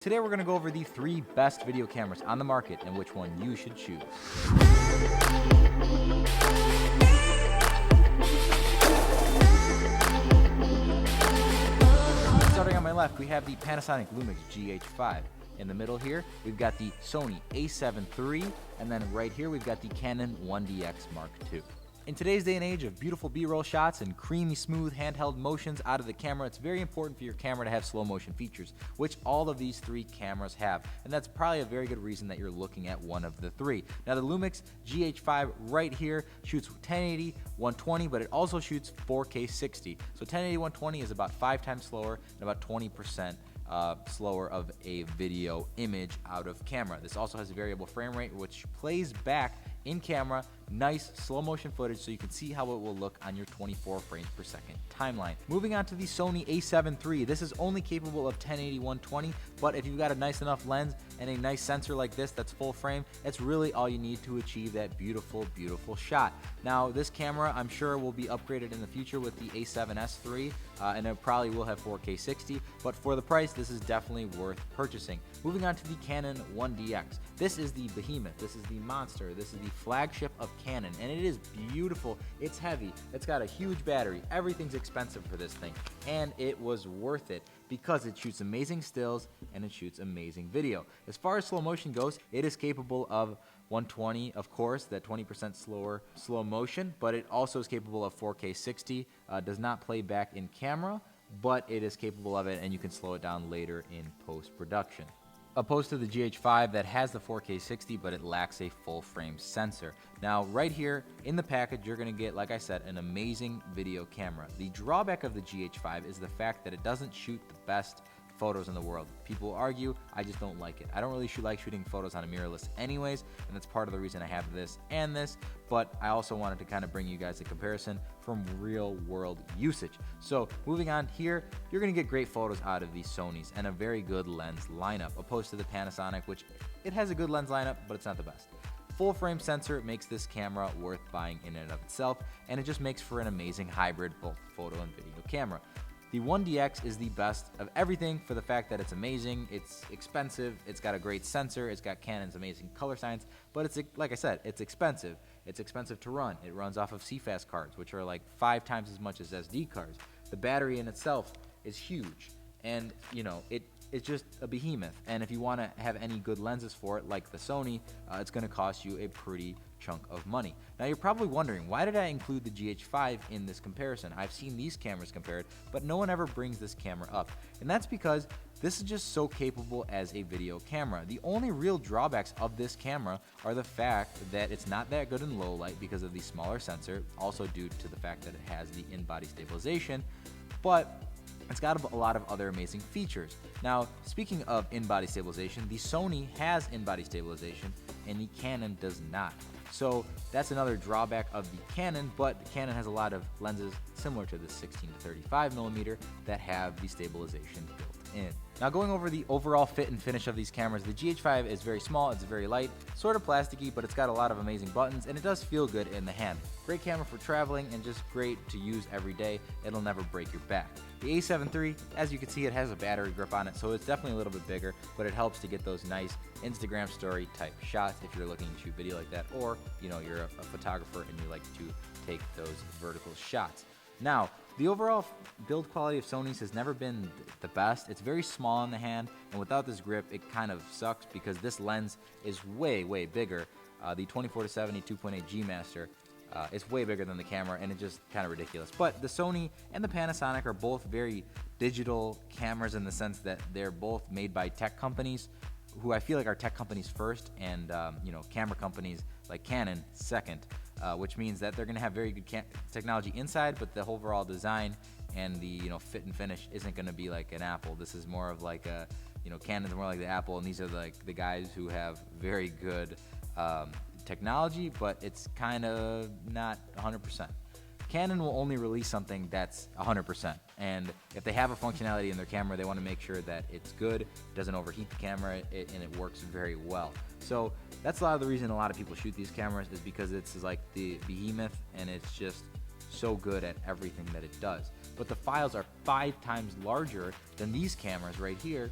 Today we're going to go over the 3 best video cameras on the market and which one you should choose. Starting on my left, we have the Panasonic Lumix GH5. In the middle here, we've got the Sony A7iii, and then right here we've got the Canon 1DX Mark II. In today's day and age of beautiful B-roll shots and creamy, smooth handheld motions out of the camera, it's very important for your camera to have slow motion features, which all of these 3 cameras have, and that's probably a very good reason that you're looking at one of the 3. Now the Lumix GH5 right here shoots 1080, 120, but it also shoots 4K 60. So 1080, 120 is about 5 times slower and about 20% slower of a video image out of camera. This also has a variable frame rate, which plays back in camera nice slow motion footage so you can see how it will look on your 24 frames per second timeline. Moving on to the Sony A7iii, this is only capable of 1080 120, but if you've got a nice enough lens and a nice sensor like this that's full frame, that's really all you need to achieve that beautiful shot. Now this camera I'm sure will be upgraded in the future with the A7S III, and it probably will have 4K 60, but for the price this is definitely worth purchasing. Moving on to the Canon 1DX. This is the behemoth, this is the monster, this is the flagship of Canon, and it is beautiful. It's heavy, it's got a huge battery, everything's expensive for this thing, and it was worth it because it shoots amazing stills and it shoots amazing video. As far as slow motion goes, it is capable of 120, of course, that 20% slower slow motion, but it also is capable of 4K 60, does not play back in camera, but it is capable of it and you can slow it down later in post-production. Opposed to the GH5 that has the 4K 60, but it lacks a full frame sensor. Now right here in the package you're going to get, like I said, an amazing video camera. The drawback of the GH5 is the fact that it doesn't shoot the best photos in the world. People argue, I just don't like it. I don't really like shooting photos on a mirrorless anyways, and that's part of the reason I have this and this, but I also wanted to kind of bring you guys a comparison from real world usage. So moving on here, you're gonna get great photos out of these Sonys and a very good lens lineup, opposed to the Panasonic, which it has a good lens lineup, but it's not the best. Full frame sensor makes this camera worth buying in and of itself, and it just makes for an amazing hybrid both photo and video camera. The 1DX is the best of everything for the fact that it's amazing, it's expensive, it's got a great sensor, it's got Canon's amazing color science, but it's, like I said, it's expensive. It's expensive to run. It runs off of CFast cards, which are like 5 times as much as SD cards. The battery in itself is huge, and you know, it's just a behemoth, and if you want to have any good lenses for it like the Sony, it's going to cost you a pretty chunk of money. Now you're probably wondering, why did I include the GH5 in this comparison? I've seen these cameras compared, but no one ever brings this camera up, and that's because this is just so capable as a video camera. The only real drawbacks of this camera are the fact that it's not that good in low light because of the smaller sensor, also due to the fact that it has the in-body stabilization, but it's got a lot of other amazing features. Now, speaking of in-body stabilization, the Sony has in-body stabilization and the Canon does not. So that's another drawback of the Canon, but the Canon has a lot of lenses similar to the 16 to 35mm that have the stabilization built in. Now going over the overall fit and finish of these cameras, the GH5 is very small, it's very light, sort of plasticky, but it's got a lot of amazing buttons and it does feel good in the hand. Great camera for traveling and just great to use every day. It'll never break your back. The A7iii, as you can see, it has a battery grip on it, so it's definitely a little bit bigger, but it helps to get those nice Instagram story type shots if you're looking to shoot video like that, or you know, you're a photographer and you like to take those vertical shots. Now, the overall build quality of Sony's has never been the best. It's very small in the hand, and without this grip, it kind of sucks because this lens is way bigger. The 24-70 2.8 G Master is way bigger than the camera, and it's just kind of ridiculous. But the Sony and the Panasonic are both very digital cameras in the sense that they're both made by tech companies who I feel like are tech companies first, and you know, camera companies like Canon second, which means that they're going to have very good technology inside, but the overall design and the fit and finish isn't going to be like an Apple. This is more of like a, Canon's more like the Apple, and these are like the guys who have very good technology, but it's kind of not 100%. Canon will only release something that's 100%, and if they have a functionality in their camera, they want to make sure that it's good, doesn't overheat the camera, and it works very well. So that's a lot of the reason a lot of people shoot these cameras, is because it's like the behemoth, and it's just so good at everything that it does. But the files are 5 times larger than these cameras right here,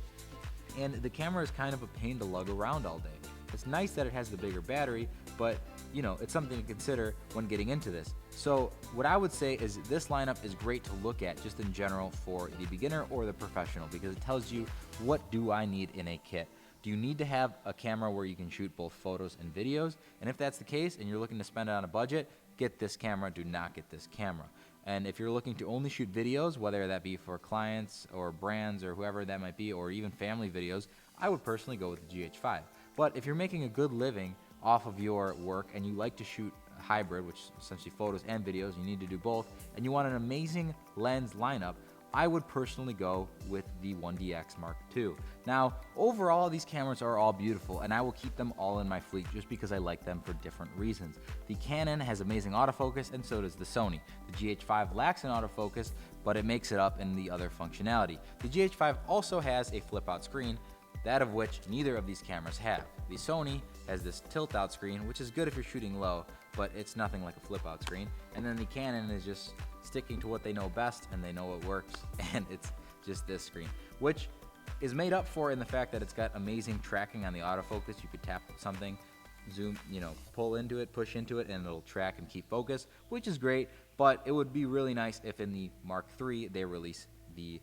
and the camera is kind of a pain to lug around all day. It's nice that it has the bigger battery, but you know, it's something to consider when getting into this. So what I would say is this lineup is great to look at just in general for the beginner or the professional, because it tells you, what do I need in a kit? Do you need to have a camera where you can shoot both photos and videos? And if that's the case and you're looking to spend it on a budget, get this camera, do not get this camera. And if you're looking to only shoot videos, whether that be for clients or brands or whoever that might be, or even family videos, I would personally go with the GH5. But if you're making a good living off of your work and you like to shoot hybrid, which is essentially photos and videos, you need to do both, and you want an amazing lens lineup, I would personally go with the 1DX Mark II. Now, overall, these cameras are all beautiful, and I will keep them all in my fleet just because I like them for different reasons. The Canon has amazing autofocus, and so does the Sony. The GH5 lacks an autofocus, but it makes it up in the other functionality. The GH5 also has a flip-out screen, that of which neither of these cameras have. The Sony has this tilt-out screen, which is good if you're shooting low, but it's nothing like a flip-out screen. And then the Canon is just sticking to what they know best, and they know it works, and it's just this screen, which is made up for in the fact that it's got amazing tracking on the autofocus. You could tap something, zoom, pull into it, push into it, and it'll track and keep focus, which is great. But it would be really nice if in the Mark III they release the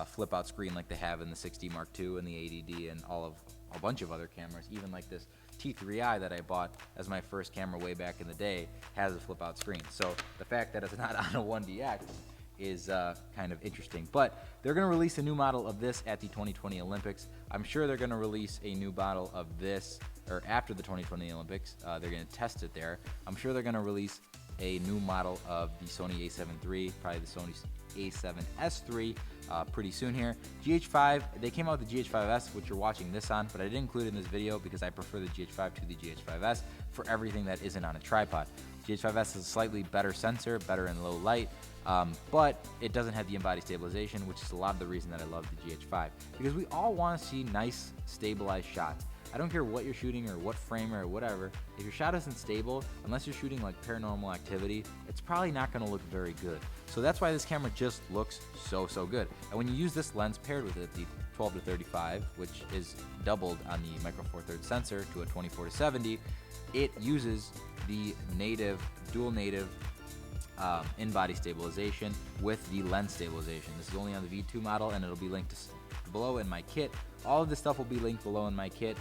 flip-out screen like they have in the 6D Mark II and the 80D and a bunch of other cameras. Even like this T3i that I bought as my first camera way back in the day has a flip-out screen. So the fact that it's not on a 1DX is kind of interesting. But they're going to release a new model of this at the 2020 Olympics. I'm sure they're going to release a new model of this, or after the 2020 Olympics. They're going to test it there. I'm sure they're going to release a new model of the Sony A7 III, probably the Sony A7S III, pretty soon here. GH5, they came out with the GH5S, which you're watching this on, but I didn't include it in this video because I prefer the GH5 to the GH5S for everything that isn't on a tripod. GH5S is a slightly better sensor, better in low light, but it doesn't have the in-body stabilization, which is a lot of the reason that I love the GH5, because we all want to see nice, stabilized shots. I don't care what you're shooting or what frame or whatever. If your shot isn't stable, unless you're shooting like paranormal activity, it's probably not going to look very good. So that's why this camera just looks so good. And when you use this lens paired with it, the 12-35, which is doubled on the micro four thirds sensor to a 24-70, it uses the dual native in-body stabilization with the lens stabilization. This is only on the V2 model, and it'll be linked below in my kit. All of this stuff will be linked below in my kit.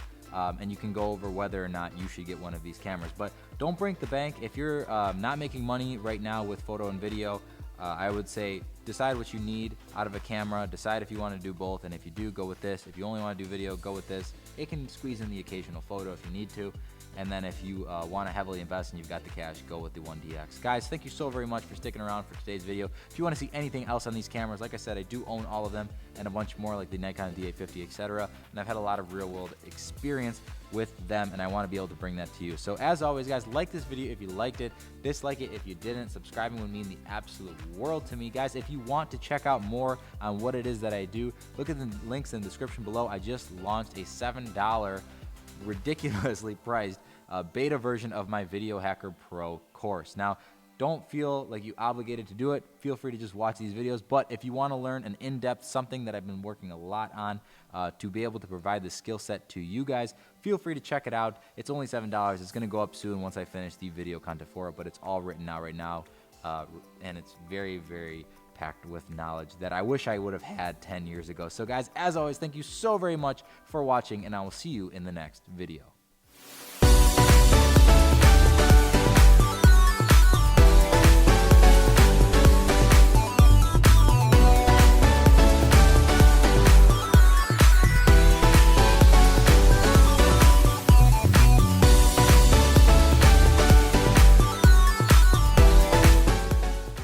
And you can go over whether or not you should get one of these cameras. But don't break the bank. If you're not making money right now with photo and video, I would say decide what you need out of a camera, decide if you want to do both, and if you do, go with this. If you only want to do video, go with this. It can squeeze in the occasional photo if you need to. And then if you want to heavily invest and you've got the cash, go with the 1DX. Guys, thank you so very much for sticking around for today's video. If you want to see anything else on these cameras, like I said, I do own all of them and a bunch more like the Nikon D850, etc. And I've had a lot of real-world experience with them, and I want to be able to bring that to you. So as always, guys, like this video if you liked it, dislike it if you didn't. Subscribing would mean the absolute world to me. Guys, if you want to check out more on what it is that I do, look at the links in the description below. I just launched a $7 ridiculously priced beta version of my Video Hacker Pro course. Now, don't feel like you're obligated to do it. Feel free to just watch these videos. But if you want to learn an in-depth something that I've been working a lot on to be able to provide the skill set to you guys, feel free to check it out. It's only $7. It's going to go up soon once I finish the video content for it, but it's all written out right now. And it's very, very packed with knowledge that I wish I would have had 10 years ago. So guys, as always, thank you so very much for watching, and I will see you in the next video.